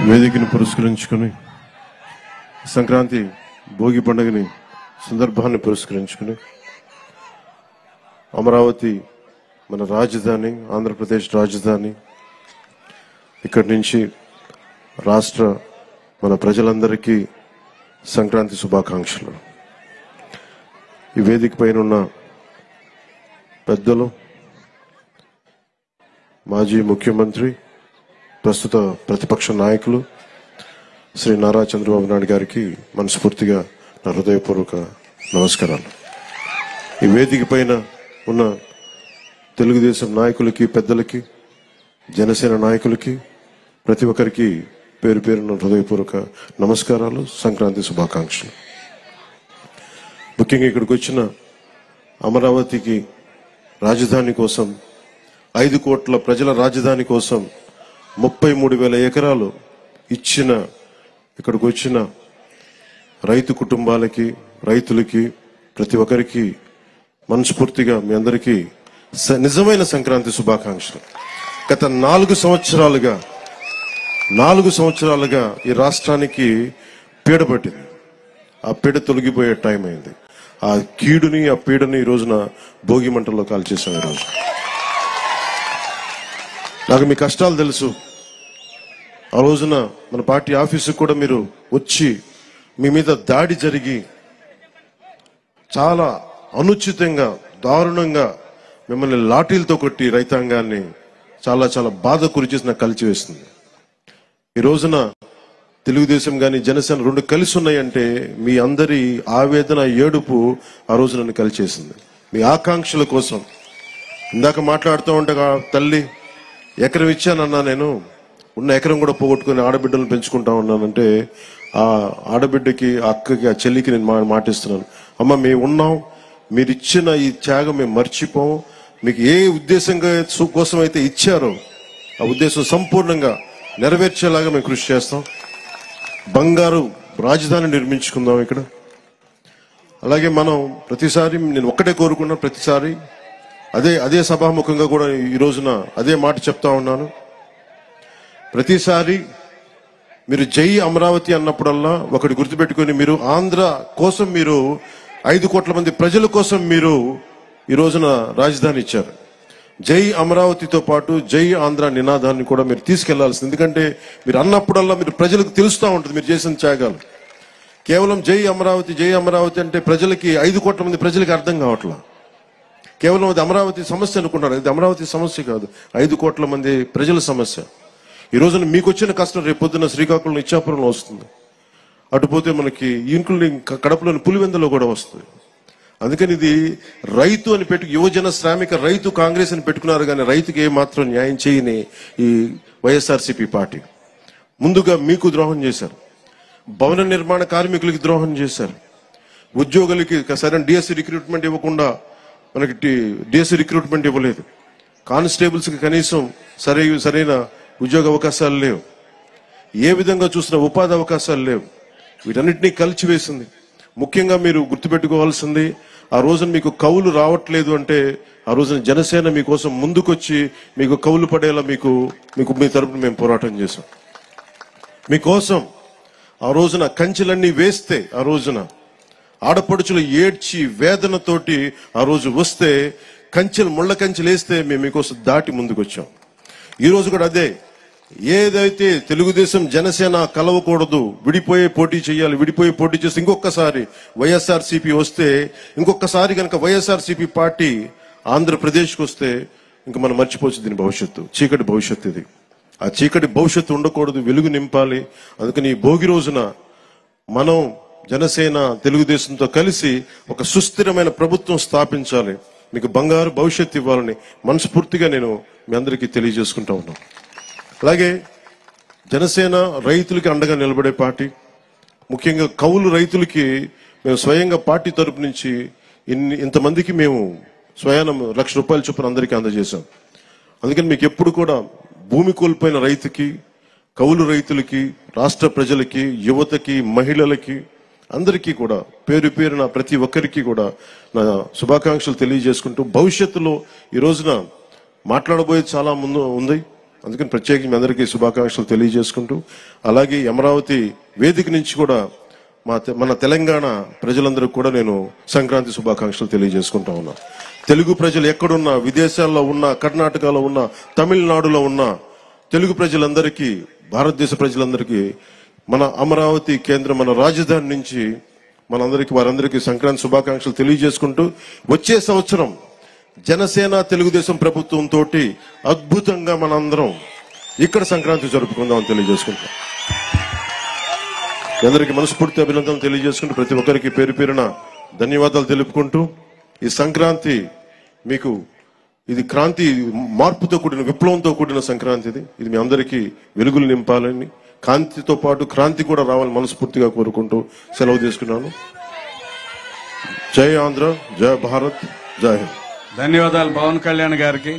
వేదికను పురస్కరించుకుని సంక్రాంతి భోగి పండుగని సందర్భాన్ని పురస్కరించుకుని అమరావతి మన రాజధాని, ఆంధ్రప్రదేశ్ రాజధాని, ఇక్కడి నుంచి రాష్ట్ర మన ప్రజలందరికీ సంక్రాంతి శుభాకాంక్షలు. ఈ వేదిక పైన ఉన్న పెద్దలు, మాజీ ముఖ్యమంత్రి, ప్రస్తుత ప్రతిపక్ష నాయకులు శ్రీ నారా చంద్రబాబు నాయుడు గారికి మనస్ఫూర్తిగా నా హృదయపూర్వక నమస్కారాలు. ఈ వేదిక పైన ఉన్న తెలుగుదేశం నాయకులకి, పెద్దలకి, జనసేన నాయకులకి, ప్రతి ఒక్కరికి పేరు పేరున హృదయపూర్వక నమస్కారాలు, సంక్రాంతి శుభాకాంక్షలు. ముఖ్యంగా ఇక్కడికి వచ్చిన అమరావతికి రాజధాని కోసం, 5 కోట్ల ప్రజల రాజధాని కోసం 33,000 ఎకరాలు ఇచ్చిన ఇక్కడికి వచ్చిన రైతు కుటుంబాలకి, రైతులకి, ప్రతి ఒక్కరికి మనస్ఫూర్తిగా మీ అందరికీ నిజమైన సంక్రాంతి శుభాకాంక్షలు. గత 4 సంవత్సరాలుగా ఈ రాష్ట్రానికి పీడ పట్టింది. ఆ పీడ తొలగిపోయే టైం అయింది. ఆ కీడుని, ఆ పీడని ఈ రోజున భోగి మంటల్లో కాల్చేసాం. ఈరోజు నాకు మీ కష్టాలు తెలుసు. ఆ రోజున మన పార్టీ ఆఫీసుకు కూడా మీరు వచ్చి మీ మీద దాడి జరిగి చాలా అనుచితంగా, దారుణంగా మిమ్మల్ని లాఠీలతో కొట్టి రైతాంగాన్ని చాలా చాలా బాధ గురిచేసి నాకు కలిచివేస్తుంది. ఈ రోజున తెలుగుదేశం కానీ జనసేన 2 కలిసి ఉన్నాయంటే మీ అందరి ఆవేదన, ఏడుపు ఆ రోజు నన్ను కలిచేసింది. మీ ఆకాంక్షల కోసం ఇందాక మాట్లాడుతూ ఉండగా, తల్లి ఎకరం ఇచ్చానన్నా, నేను ఉన్న ఎకరం కూడా పోగొట్టుకుని ఆడబిడ్డలను పెంచుకుంటా ఉన్నానంటే ఆ ఆడబిడ్డకి, ఆ అక్కకి, ఆ చెల్లికి నేను మాటిస్తున్నాను, అమ్మ మేము ఉన్నాం, మీరు ఇచ్చిన ఈ త్యాగం మేము మర్చిపోం. మీకు ఏ ఉద్దేశంగా కోసం అయితే ఇచ్చారో ఆ ఉద్దేశం సంపూర్ణంగా నెరవేర్చేలాగా మేము కృషి చేస్తాం. బంగారు రాజధాని నిర్మించుకుందాం ఇక్కడ. అలాగే మనం ప్రతిసారి, నేను ఒక్కటే కోరుకున్నా, ప్రతిసారి అదే సభాముఖంగా కూడా ఈ రోజున అదే మాట చెప్తా ఉన్నాను. ప్రతిసారి మీరు జై అమరావతి అన్నప్పుడల్లా ఒకటి గుర్తుపెట్టుకుని, మీరు ఆంధ్ర కోసం, మీరు 5 కోట్ల మంది ప్రజల కోసం మీరు ఈ రోజున రాజధాని ఇచ్చారు. జై అమరావతితో పాటు జై ఆంధ్ర నినాదాన్ని కూడా మీరు తీసుకెళ్లాల్సింది. ఎందుకంటే మీరు అన్నప్పుడల్లా మీరు ప్రజలకు తెలుస్తూ ఉంటుంది మీరు చేసిన త్యాగాలు. కేవలం జై అమరావతి అంటే ప్రజలకి, 5 కోట్ల మంది ప్రజలకి అర్థం కావట్లా. కేవలం అది అమరావతి సమస్య అనుకుంటారు. ఇది అమరావతి సమస్య కాదు, 5 కోట్ల మంది ప్రజల సమస్య. ఈ రోజున మీకు వచ్చిన కష్టం రేపు పొద్దున్న శ్రీకాకుళం, ఇచ్చాపురంలో వస్తుంది. అటుపోతే మనకి ఇంక్లూడింగ్ కడపలోని పులివెందులో కూడా వస్తుంది. అందుకని ఇది రైతు అని యువజన శ్రామిక రైతు కాంగ్రెస్ అని పెట్టుకున్నారు, కానీ రైతుకి ఏమాత్రం న్యాయం చేయని ఈ వైఎస్ఆర్సీపీ పార్టీ ముందుగా మీకు ద్రోహం చేశారు. భవన నిర్మాణ కార్మికులకి ద్రోహం చేశారు. ఉద్యోగులకి సరైన డిఎస్సి రిక్రూట్మెంట్ ఇవ్వకుండా మనకి డిఎస్సి రిక్రూట్మెంట్ ఇవ్వలేదు. కానిస్టేబుల్స్కి కనీసం సరైన ఉద్యోగ అవకాశాలు లేవు. ఏ విధంగా చూసినా ఉపాధి అవకాశాలు లేవు. వీటన్నిటినీ కలిచివేసింది. ముఖ్యంగా మీరు గుర్తుపెట్టుకోవాల్సింది, ఆ రోజున మీకు కౌలు రావట్లేదు అంటే ఆ రోజున జనసేన మీకోసం ముందుకొచ్చి మీకు కౌలు పడేలా మీకు మీ తరపున మేము పోరాటం చేశాం. మీకోసం ఆ రోజున కంచెలన్నీ వేస్తే, ఆ రోజున ఆడపడుచులు ఏడ్చి వేదనతోటి ఆ రోజు వస్తే, ముళ్ళ కంచెలు వేస్తే మేము మీకోసం దాటి ముందుకొచ్చాం. ఈ రోజు కూడా అదే. ఏదైతే తెలుగుదేశం జనసేన కలవకూడదు, విడిపోయే పోటీ చేయాలి, విడిపోయే పోటీ చేస్తే ఇంకొకసారి వైఎస్ఆర్సీపీ వస్తే, ఇంకొకసారి కనుక వైఎస్ఆర్సీపీ పార్టీ ఆంధ్రప్రదేశ్కి వస్తే ఇంకా మనం మర్చిపోవచ్చు దీని భవిష్యత్తు. చీకటి భవిష్యత్తు ఇది. ఆ చీకటి భవిష్యత్తు ఉండకూడదు, వెలుగు నింపాలి. అందుకని ఈ భోగి రోజున మనం జనసేన, తెలుగుదేశంతో కలిసి ఒక సుస్థిరమైన ప్రభుత్వం స్థాపించాలి, మీకు బంగారు భవిష్యత్తు ఇవ్వాలని మనస్ఫూర్తిగా నేను మీ అందరికీ తెలియజేసుకుంటా ఉన్నాను. అలాగే జనసేన రైతులకి అండగా నిలబడే పార్టీ. ముఖ్యంగా కౌలు రైతులకి మేము స్వయంగా పార్టీ తరపు నుంచి ఇంతమందికి మేము స్వయానం ₹1,00,000 చొప్పున అందరికీ అందజేశాం. అందుకని మీకు ఎప్పుడు కూడా భూమి కోల్పోయిన రైతుకి, కౌలు రైతులకి, రాష్ట్ర ప్రజలకి, యువతకి, మహిళలకి అందరికీ కూడా పేరు పేరున ప్రతి ఒక్కరికి కూడా నా శుభాకాంక్షలు తెలియజేసుకుంటూ, భవిష్యత్తులో ఈ రోజున మాట్లాడబోయేది చాలా ముందు ఉంది. అందుకని ప్రత్యేకంగా మీ అందరికీ శుభాకాంక్షలు తెలియజేసుకుంటూ, అలాగే అమరావతి వేదిక నుంచి కూడా మన తెలంగాణ ప్రజలందరికీ కూడా నేను సంక్రాంతి శుభాకాంక్షలు తెలియజేసుకుంటా ఉన్నా. తెలుగు ప్రజలు ఎక్కడున్నా, విదేశాల్లో ఉన్నా, కర్ణాటకలో ఉన్నా, తమిళనాడులో ఉన్నా, తెలుగు ప్రజలందరికీ, భారతదేశ ప్రజలందరికీ మన అమరావతి కేంద్రం, మన రాజధాని నుంచి వారందరికీ సంక్రాంతి శుభాకాంక్షలు తెలియజేసుకుంటూ, వచ్చే సంవత్సరం జనసేన తెలుగుదేశం ప్రభుత్వం తోటి అద్భుతంగా మనందరం ఇక్కడ సంక్రాంతి జరుపుకుందామని తెలియజేసుకుంటాం. అందరికీ మనస్ఫూర్తి అభినందనలు తెలియజేసుకుంటూ, ప్రతి ఒక్కరికి పేరు పేరున ధన్యవాదాలు తెలుపుకుంటూ, ఈ సంక్రాంతి మీకు ఇది క్రాంతి, మార్పుతో కూడిన, విప్లవంతో కూడిన సంక్రాంతి. ఇది మీ అందరికీ వెలుగులు నింపాలని, కాంతితో పాటు క్రాంతి కూడా రావాలని మనస్ఫూర్తిగా కోరుకుంటూ సెలవు తీసుకున్నాను. జై ఆంధ్ర, జై భారత్, జై హింద్. ధన్యవాదాలు పవన్ కళ్యాణ్ గారికి.